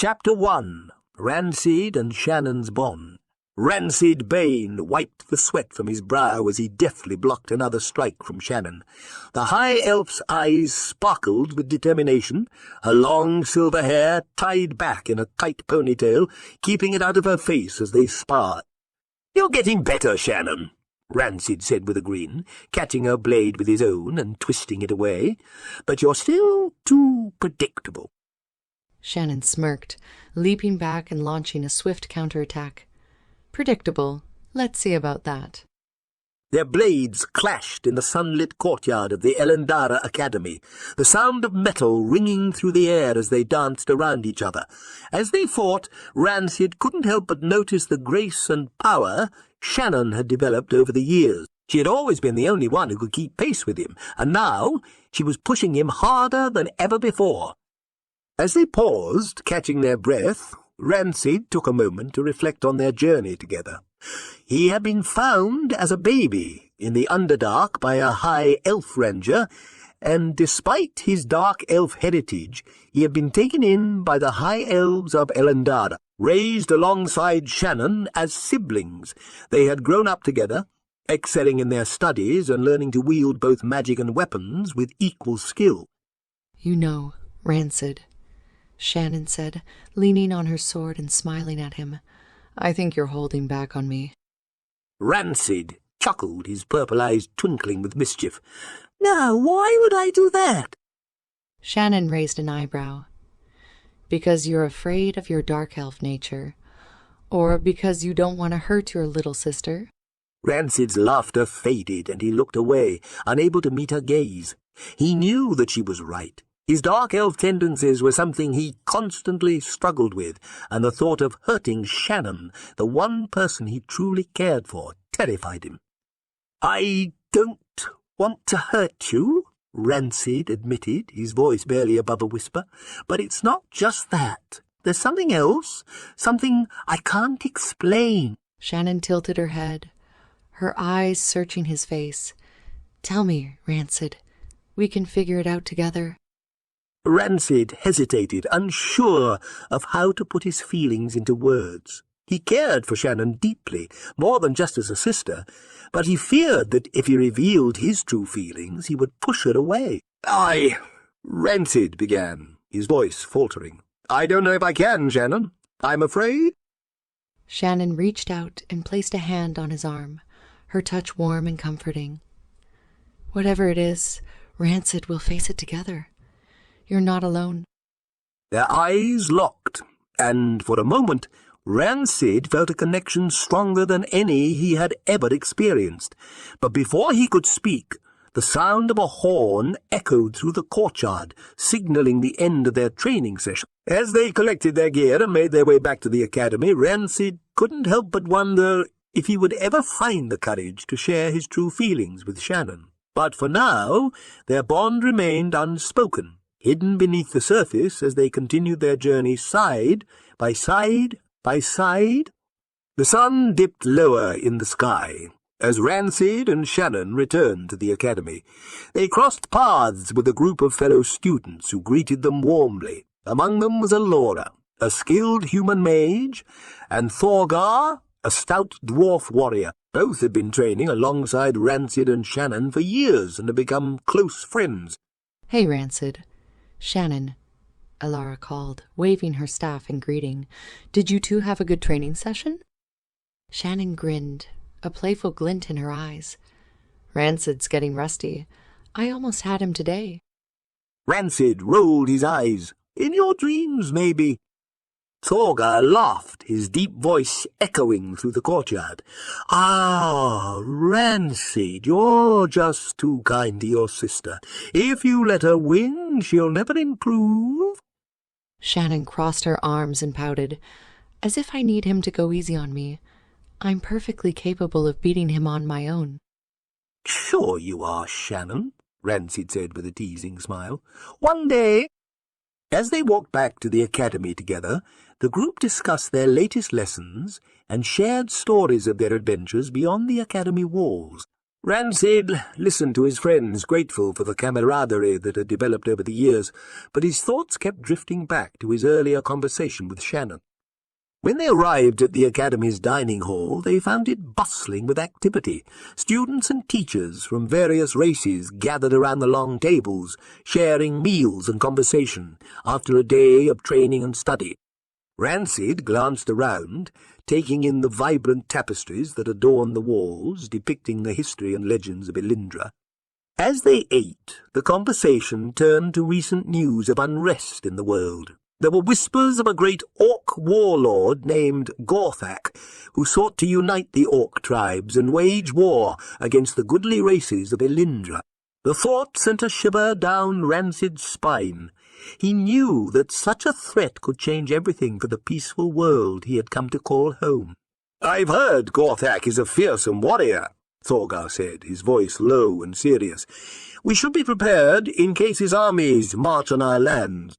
Chapter 1. Rancid and Shannon's Bond. Rancid Bane wiped the sweat from his brow as he deftly blocked another strike from Shannon. The High Elf's eyes sparkled with determination, her long silver hair tied back in a tight ponytail, keeping it out of her face as they sparred. "You're getting better, Shannon," Rancid said with a grin, catching her blade with his own and twisting it away. "But you're still too predictable." Shannon smirked, leaping back and launching a swift counterattack. Predictable. Let's see about that. Their blades clashed in the sunlit courtyard of the Elendara Academy, the sound of metal ringing through the air as they danced around each other. As they fought, Rancid couldn't help but notice the grace and power Shannon had developed over the years. She had always been the only one who could keep pace with him, and now she was pushing him harder than ever before. As they paused, catching their breath, Rancid took a moment to reflect on their journey together. He had been found as a baby in the Underdark by a High Elf Ranger, and despite his Dark Elf heritage, he had been taken in by the High Elves of Elendara. Raised alongside Shannon as siblings, they had grown up together, excelling in their studies and learning to wield both magic and weapons with equal skill. "You know, Rancid," Shannon said, leaning on her sword and smiling at him, "I think you're holding back on me." Rancid chuckled, his purple eyes twinkling with mischief. "Now, why would I do that?" Shannon raised an eyebrow. "Because you're afraid of your dark elf nature, or because you don't want to hurt your little sister?" Rancid's laughter faded, and he looked away, unable to meet her gaze. He knew that she was right. His dark elf tendencies were something he constantly struggled with, and the thought of hurting Shannon, the one person he truly cared for, terrified him. "I don't want to hurt you," Rancid admitted, his voice barely above a whisper, "but it's not just that. There's something else, something I can't explain." Shannon tilted her head, her eyes searching his face. "Tell me, Rancid. We can figure it out together." Rancid hesitated, unsure of how to put his feelings into words. He cared for Shannon deeply, more than just as a sister, but he feared that if he revealed his true feelings, he would push her away. Rancid began, his voice faltering. "I don't know if I can, Shannon. I'm afraid." Shannon reached out and placed a hand on his arm, her touch warm and comforting. "Whatever it is, Rancid will face it together. You're not alone." Their eyes locked, and for a moment Rancid felt a connection stronger than any he had ever experienced. But before he could speak, the sound of a horn echoed through the courtyard, signaling the end of their training session. As they collected their gear and made their way back to the academy, Rancid couldn't help but wonder if he would ever find the courage to share his true feelings with Shannon. But for now, their bond remained unspoken, hidden beneath the surface as they continued their journey side by side by side. The sun dipped lower in the sky as Rancid and Shannon returned to the academy. They crossed paths with a group of fellow students who greeted them warmly. Among them was Alora, a skilled human mage, and Thorgar, a stout dwarf warrior. Both had been training alongside Rancid and Shannon for years and had become close friends. "Hey, Rancid. Shannon," Alara called, waving her staff in greeting. "Did you two have a good training session?" Shannon grinned, a playful glint in her eyes. "Rancid's getting rusty. I almost had him today." Rancid rolled his eyes. "In your dreams, maybe." Thorgar laughed, his deep voice echoing through the courtyard. Rancid, you're just too kind to your sister. If you let her win, she'll never improve." Shannon crossed her arms and pouted. "As if I need him to go easy on me. I'm perfectly capable of beating him on my own." "Sure you are, Shannon," Rancid said with a teasing smile. "One day." As they walked back to the academy together, the group discussed their latest lessons and shared stories of their adventures beyond the academy walls. Rancid listened to his friends, grateful for the camaraderie that had developed over the years, but his thoughts kept drifting back to his earlier conversation with Shannon. When they arrived at the Academy's dining hall, they found it bustling with activity. Students and teachers from various races gathered around the long tables, sharing meals and conversation after a day of training and study. Rancid glanced around, taking in the vibrant tapestries that adorned the walls, depicting the history and legends of Elindra. As they ate, the conversation turned to recent news of unrest in the world. There were whispers of a great orc warlord named Gorthak, who sought to unite the orc tribes and wage war against the goodly races of Elindra. The thought sent a shiver down Rancid's spine. He knew that such a threat could change everything for the peaceful world he had come to call home. "I've heard Gorthak is a fearsome warrior," Thorgar said, his voice low and serious. "We should be prepared in case his armies march on our lands."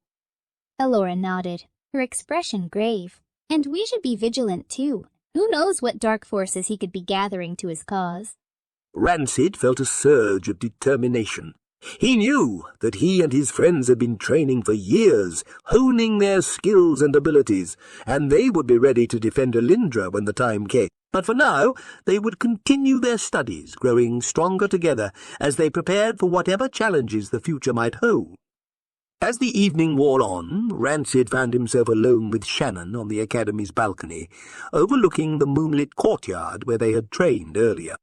Elora nodded, her expression grave. "And we should be vigilant, too. Who knows what dark forces he could be gathering to his cause?" Rancid felt a surge of determination. He knew that he and his friends had been training for years, honing their skills and abilities, and they would be ready to defend Elindra when the time came. But for now, they would continue their studies, growing stronger together as they prepared for whatever challenges the future might hold. As the evening wore on, Rancid found himself alone with Shannon on the Academy's balcony, overlooking the moonlit courtyard where they had trained earlier.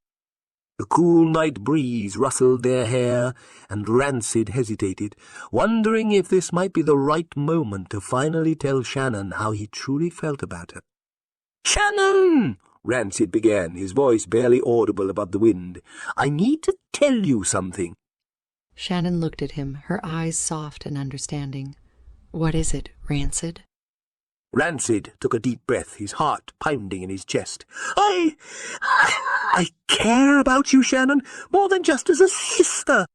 The cool night breeze rustled their hair, and Rancid hesitated, wondering if this might be the right moment to finally tell Shannon how he truly felt about her. "Shannon!" Rancid began, his voice barely audible above the wind. "I need to tell you something." Shannon looked at him, her eyes soft and understanding. "What is it, Rancid?" Rancid took a deep breath, his heart pounding in his chest. I care about you, Shannon, more than just as a sister."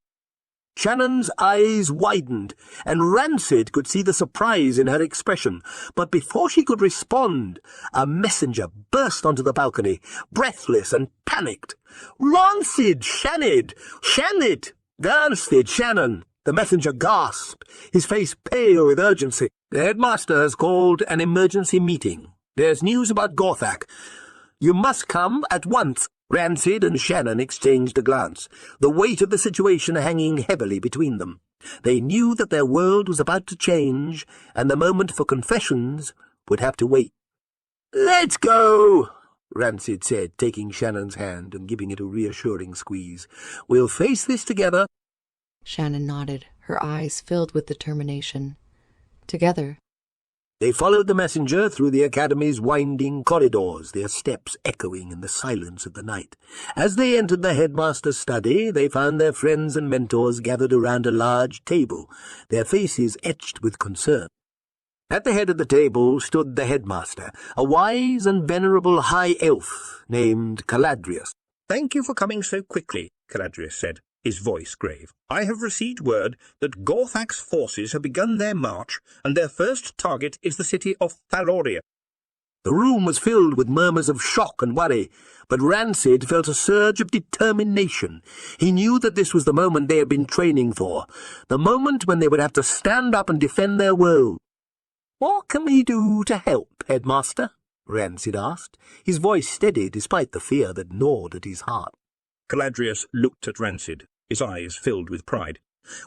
Shannon's eyes widened, and Rancid could see the surprise in her expression. But before she could respond, a messenger burst onto the balcony, breathless and panicked. "Rancid! Shannon! Shannon!" The messenger gasped, his face pale with urgency. "The headmaster has called an emergency meeting. There's news about Gorthak. You must come at once." Rancid and Shannon exchanged a glance, the weight of the situation hanging heavily between them. They knew that their world was about to change, and the moment for confessions would have to wait. "Let's go," Rancid said, taking Shannon's hand and giving it a reassuring squeeze. "We'll face this together." Shannon nodded, her eyes filled with determination. Together. They followed the messenger through the Academy's winding corridors, their steps echoing in the silence of the night. As they entered the headmaster's study, they found their friends and mentors gathered around a large table, their faces etched with concern. At the head of the table stood the headmaster, a wise and venerable high elf named Caladrius. "Thank you for coming so quickly," Caladrius said, his voice grave. "I have received word that Gorthak's forces have begun their march, and their first target is the city of Thaloria." The room was filled with murmurs of shock and worry, but Rancid felt a surge of determination. He knew that this was the moment they had been training for, the moment when they would have to stand up and defend their world. "What can we do to help, Headmaster?" Rancid asked, his voice steady despite the fear that gnawed at his heart. Caladrius looked at Rancid, his eyes filled with pride.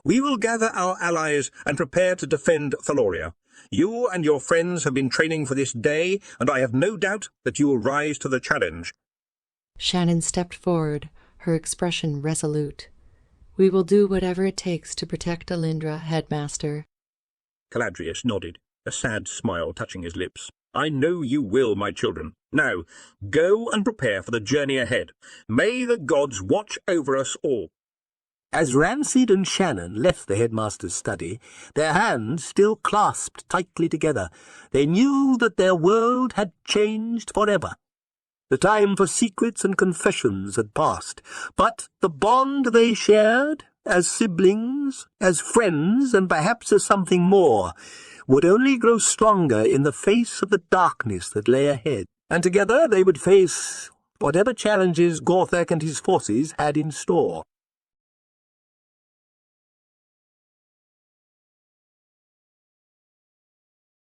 "We will gather our allies and prepare to defend Thaloria. You and your friends have been training for this day, and I have no doubt that you will rise to the challenge." Shannon stepped forward, her expression resolute. "We will do whatever it takes to protect Elindra, Headmaster." Caladrius nodded, a sad smile touching his lips. "I know you will, my children. Now, go and prepare for the journey ahead. May the gods watch over us all." As Rancid and Shannon left the headmaster's study, their hands still clasped tightly together, they knew that their world had changed forever. The time for secrets and confessions had passed, but the bond they shared, as siblings, as friends, and perhaps as something more, would only grow stronger in the face of the darkness that lay ahead. And together they would face whatever challenges Gorthak and his forces had in store.